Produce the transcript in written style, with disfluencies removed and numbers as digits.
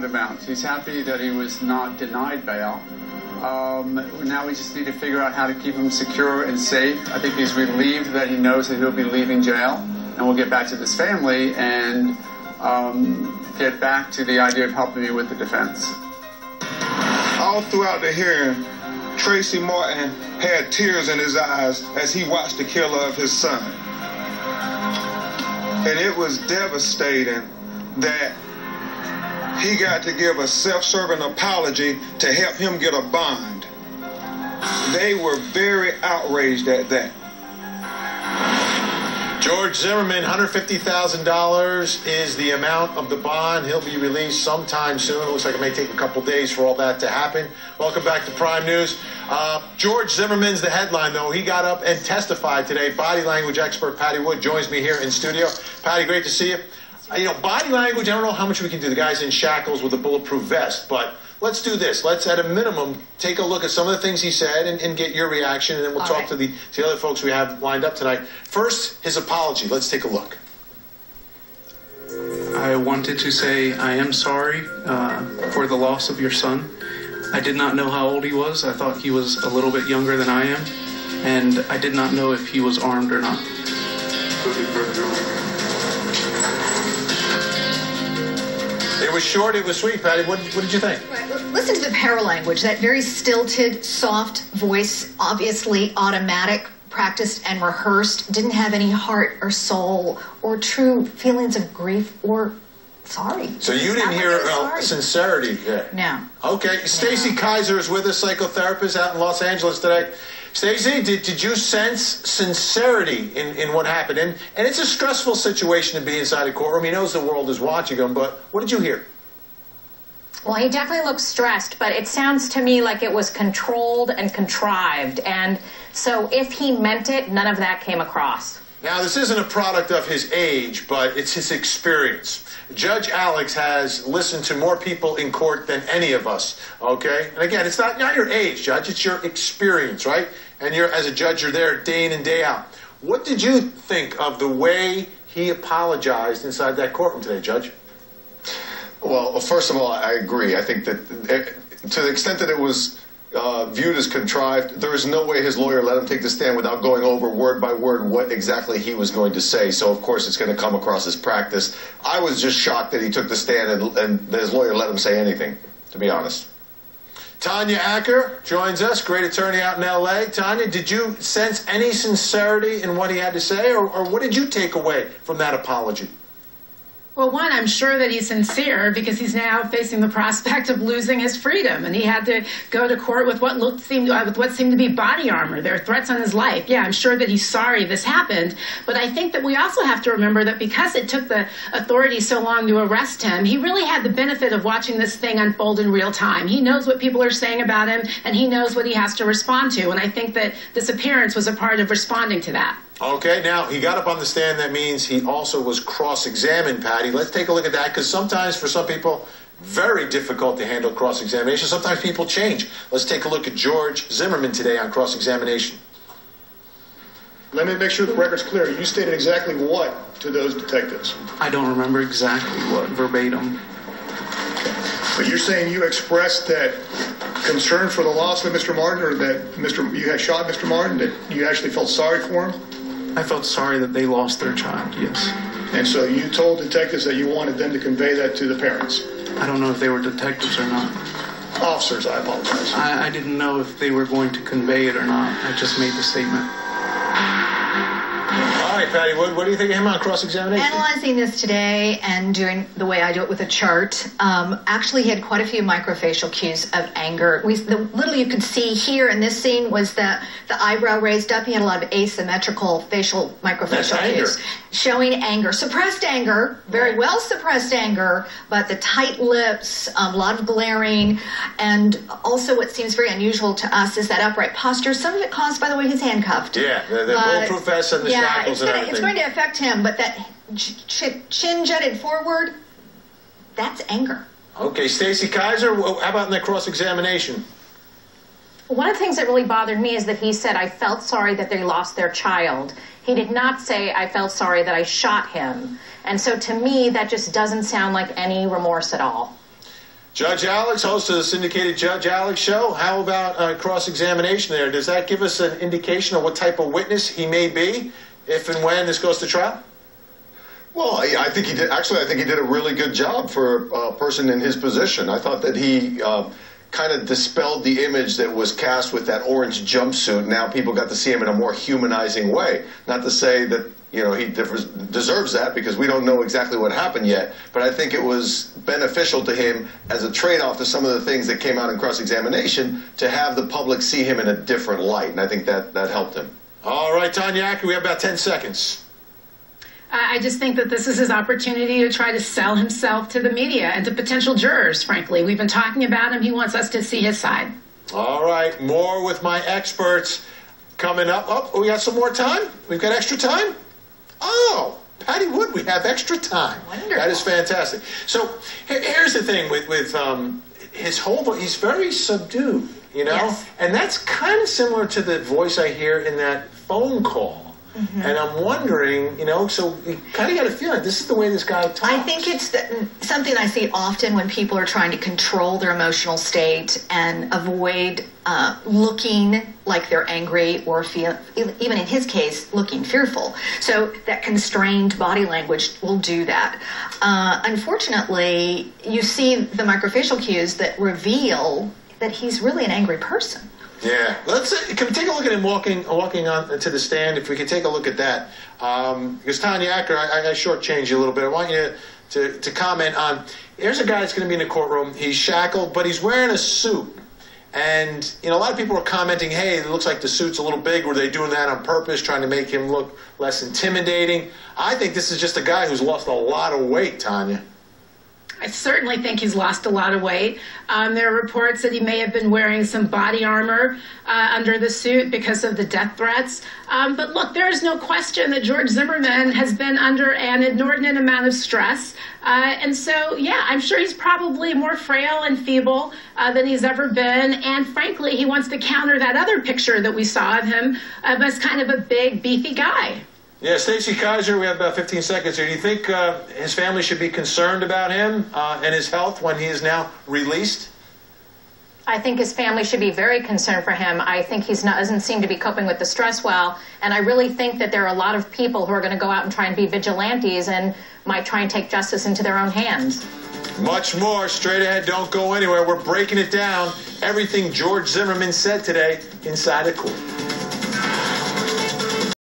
bond amount. He's happy that he was not denied bail. Now we just need to figure out how to keep him secure and safe. I think he's relieved that he knows that he'll be leaving jail, and we'll get back to this family and get back to the idea of helping you with the defense. All throughout the hearing, Tracy Martin had tears in his eyes as he watched the killer of his son. And it was devastating that he got to give a self-serving apology to help him get a bond. They were very outraged at that. George Zimmerman, $150,000 is the amount of the bond. He'll be released sometime soon. It looks like it may take a couple days for all that to happen. Welcome back to Prime News. George Zimmerman's the headline, though. He got up and testified today. Body language expert Patty Wood joins me here in studio. Patty, great to see you. You know, body language, I don't know how much we can do. The guy's in shackles with a bulletproof vest, but let's do this. Let's, at a minimum, take a look at some of the things he said and get your reaction, and then we'll talk to the other folks we have lined up tonight. First, his apology. Let's take a look. I wanted to say I am sorry for the loss of your son. I did not know how old he was. I thought he was a little bit younger than I am, and I did not know if he was armed or not. It was short, it was sweet, Patty. What did you think? Right. Listen to the paralanguage, that very stilted, soft voice, obviously automatic, practiced and rehearsed, didn't have any heart or soul or true feelings of grief or sorry. So you didn't hear sincerity there? No. Okay. Stacey Kaiser is with us, psychotherapist out in Los Angeles today. Stacey, did you sense sincerity in what happened? And it's a stressful situation to be inside a courtroom. He knows the world is watching him, but what did you hear? Well, he definitely looks stressed, but it sounds to me like it was controlled and contrived. And so if he meant it, none of that came across. Now, this isn't a product of his age, but it's his experience. Judge Alex has listened to more people in court than any of us, okay? And again, it's not your age, Judge, it's your experience, right? And as a judge, you're there day in and day out. What did you think of the way he apologized inside that courtroom today, Judge? Well, first of all, I agree. I think that to the extent that it was viewed as contrived, there is no way his lawyer let him take the stand without going over word by word what exactly he was going to say. So, of course, it's going to come across as practice. I was just shocked that he took the stand and that his lawyer let him say anything, to be honest. Tanya Acker joins us, great attorney out in L.A. Tanya, did you sense any sincerity in what he had to say, or what did you take away from that apology? Well, one, I'm sure that he's sincere because he's now facing the prospect of losing his freedom, and he had to go to court with what seemed to be body armor. There are threats on his life. Yeah, I'm sure that he's sorry this happened, but I think that we also have to remember that because it took the authorities so long to arrest him, he really had the benefit of watching this thing unfold in real time. He knows what people are saying about him, and he knows what he has to respond to, and I think that this appearance was a part of responding to that. Okay, now, he got up on the stand. That means he also was cross-examined, Patty. Let's take a look at that, because sometimes, for some people, very difficult to handle cross-examination. Sometimes people change. Let's take a look at George Zimmerman today on cross-examination. Let me make sure the record's clear. You stated exactly what to those detectives? I don't remember exactly what verbatim. But you're saying you expressed that concern for the loss of Mr. Martin, or that you had shot Mr. Martin, that you actually felt sorry for him? I felt sorry that they lost their child, yes. And so you told detectives that you wanted them to convey that to the parents? I don't know if they were detectives or not. Officers, I apologize. I didn't know if they were going to convey it or not. I just made the statement. All right, Patty, what do you think of him on cross-examination? Analyzing this today and doing the way I do it with a chart, actually he had quite a few microfacial cues of anger. The little you could see here in this scene was the eyebrow raised up. He had a lot of asymmetrical facial microfacial cues. Showing anger. Suppressed anger, very well suppressed anger, but the tight lips, a lot of glaring, and also what seems very unusual to us is that upright posture. Some of it caused, by the way, he's handcuffed. Yeah, the bulletproof vest and the shackles and everything. It's going to affect him, but that chin jutted forward, that's anger. Okay, Stacey Kaiser, how about in the cross-examination? One of the things that really bothered me is that he said, I felt sorry that they lost their child. He did not say, I felt sorry that I shot him. And so to me, that just doesn't sound like any remorse at all. Judge Alex, host of the syndicated Judge Alex show. How about cross-examination there? Does that give us an indication of what type of witness he may be if and when this goes to trial? Well, I think he did. Actually, I think he did a really good job for a person in his position. I thought that he kind of dispelled the image that was cast with that orange jumpsuit. Now people got to see him in a more humanizing way. Not to say that, you know, he deserves that, because we don't know exactly what happened yet. But I think it was beneficial to him as a trade-off to some of the things that came out in cross-examination to have the public see him in a different light. And I think that helped him. All right, Tanya Acker, we have about 10 seconds. I just think that this is his opportunity to try to sell himself to the media and to potential jurors, frankly. We've been talking about him. He wants us to see his side. All right, more with my experts coming up. Oh, we got some more time? We've got extra time? Oh, Patty Wood, we have extra time. Wonderful. That is fantastic. So here's the thing with his whole, he's very subdued, you know? Yes. And that's kind of similar to the voice I hear in that phone call. Mm-hmm. And I'm wondering, you know, so you kind of got a feeling this is the way this guy talks. I think it's something I see often when people are trying to control their emotional state and avoid looking like they're angry or feel, even in his case, looking fearful. So that constrained body language will do that. Unfortunately, you see the microfacial cues that reveal that he's really an angry person. Yeah, can we take a look at him walking on to the stand? If we could take a look at that, because Tanya Acker, I shortchanged you a little bit. I want you to comment on. Here's a guy that's going to be in the courtroom. He's shackled, but he's wearing a suit, and you know a lot of people are commenting, "Hey, it looks like the suit's a little big. Were they doing that on purpose, trying to make him look less intimidating?" I think this is just a guy who's lost a lot of weight, Tanya. I certainly think he's lost a lot of weight. There are reports that he may have been wearing some body armor under the suit because of the death threats. But look, there is no question that George Zimmerman has been under an inordinate amount of stress. And so, yeah, I'm sure he's probably more frail and feeble than he's ever been. And frankly, he wants to counter that other picture that we saw of him as kind of a big, beefy guy. Yeah, Stacey Kaiser, we have about 15 seconds here. Do you think his family should be concerned about him and his health when he is now released? I think his family should be very concerned for him. I think he doesn't seem to be coping with the stress well, and I really think that there are a lot of people who are going to go out and try and be vigilantes and might try and take justice into their own hands. Much more. Straight ahead, don't go anywhere. We're breaking it down. Everything George Zimmerman said today inside the court.